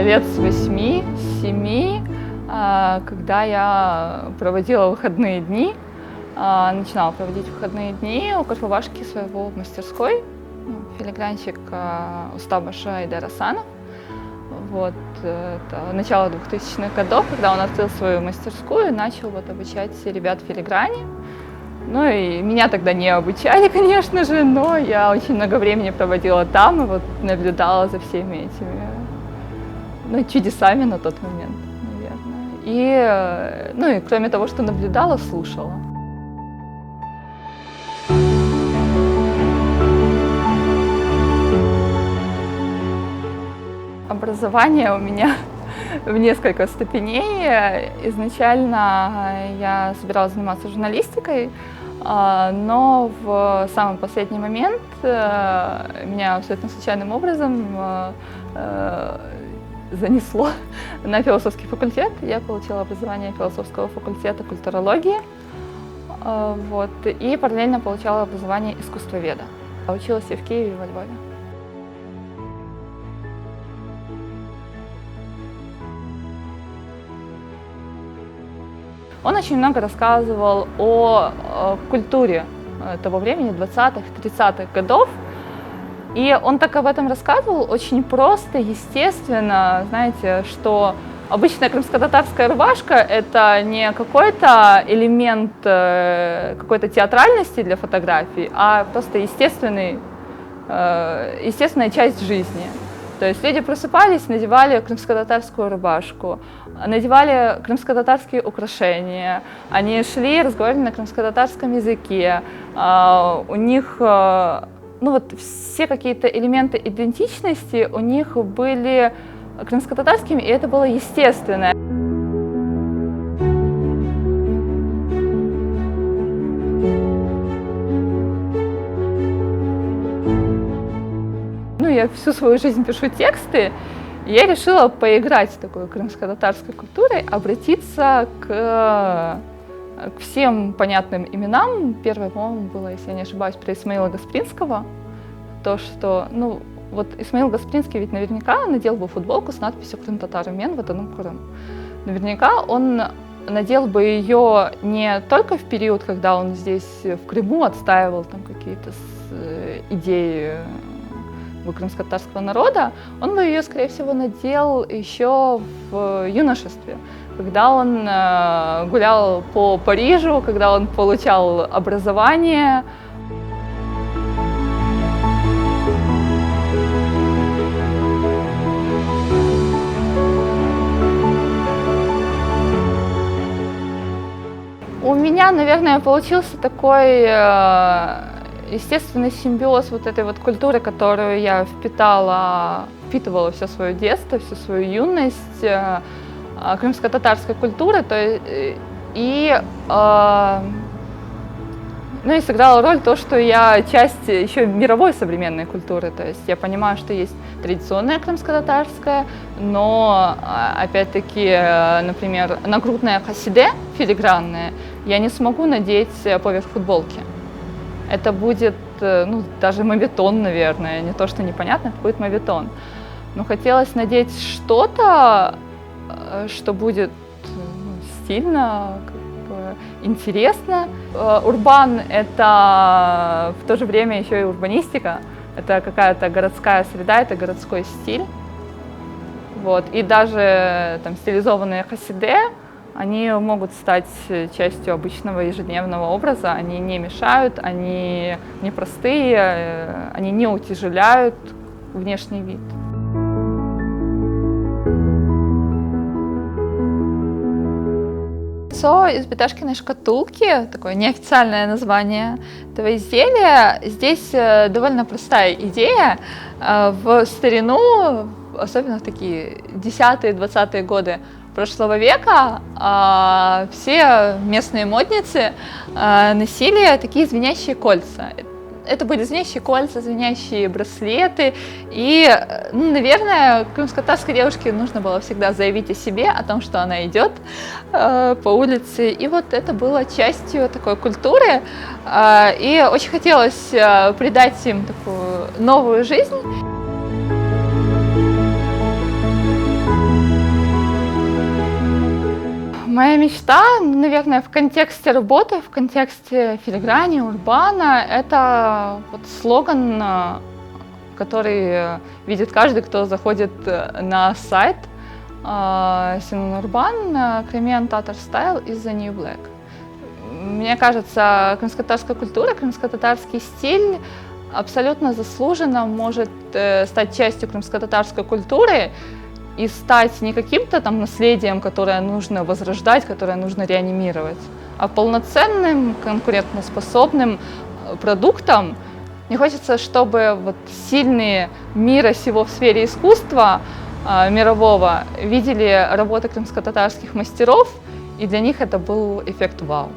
лет с 8, с 7, когда я проводила выходные дни, начинала проводить выходные дни у котловашки своего в мастерской, филигранщик Устабаша Айдар Асанов. Вот, это начало 2000-х годов, когда он открыл свою мастерскую и начал обучать ребят филиграни. Ну и меня тогда не обучали, конечно же, но я очень много времени проводила там и наблюдала за всеми этими чудесами на тот момент, наверное. И кроме того, что наблюдала, слушала. Образование у меня в несколько ступеней. Изначально я собиралась заниматься журналистикой, но в самый последний момент меня абсолютно случайным образом занесло на философский факультет. Я получила образование философского факультета культурологии, и параллельно получала образование искусствоведа. Училась я в Киеве и во Львове. Он очень много рассказывал о культуре того времени, 20-х, 30-х годов. И он так об этом рассказывал очень просто, естественно, знаете, что обычная крымско-татарская рубашка – это не какой-то элемент какой-то театральности для фотографий, а просто естественная часть жизни. То есть люди просыпались, надевали крымско-татарскую рубашку, надевали крымско-татарские украшения, они шли, разговаривали на крымско-татарском языке, у них все какие-то элементы идентичности у них были крымско-татарскими, и это было естественно. Я всю свою жизнь пишу тексты, и я решила поиграть с такой крымско-татарской культурой, обратиться к всем понятным именам. Первое, по-моему, было, если я не ошибаюсь, про Исмаила Гаспринского. То, что, Исмаил Гаспринский ведь наверняка надел бы футболку с надписью «Крым татар мен ватаным Крым». Наверняка он надел бы ее не только в период, когда он здесь в Крыму отстаивал там какие-то идеи крымско-татарского народа, он бы ее, скорее всего, надел еще в юношестве, когда он гулял по Парижу, когда он получал образование. У меня, наверное, получился такой естественный симбиоз этой культуры, которую я впитывала все свое детство, всю свою юность, крымско-татарской культуры, и сыграла роль то, что я часть еще мировой современной культуры, то есть я понимаю, что есть традиционная крымско-татарская, но опять-таки, например, нагрудное хасиде филигранное я не смогу надеть поверх футболки. Это будет, даже моветон, наверное, не то, что непонятно, это будет моветон. Но хотелось надеть что-то, что будет стильно, интересно. Урбан – это в то же время еще и урбанистика, это какая-то городская среда, это городской стиль. И даже стилизованные хасиде, они могут стать частью обычного ежедневного образа, они не мешают, они непростые, они не утяжеляют внешний вид. Лицо из Беташкиной шкатулки, такое неофициальное название этого изделия. Здесь довольно простая идея. В старину, особенно в такие 10-20-е годы прошлого века, все местные модницы носили такие звенящие кольца. Это были звенящие кольца, звенящие браслеты. И, наверное, крымско-татарской девушке нужно было всегда заявить о себе, о том, что она идет по улице. И это было частью такой культуры. И очень хотелось придать им такую новую жизнь. Моя мечта, наверное, в контексте работы, в контексте филиграни, урбана, это вот слоган, который видит каждый, кто заходит на сайт Синон Урбан, Crimean Tatar Style is the New Black. Мне кажется, крымско-татарская культура, крымско-татарский стиль абсолютно заслуженно может стать частью крымско-татарской культуры и стать не каким-то там наследием, которое нужно возрождать, которое нужно реанимировать, а полноценным, конкурентоспособным продуктом. Мне хочется, чтобы вот сильные мира сего в сфере искусства мирового видели работы крымско-татарских мастеров, и для них это был эффект вау.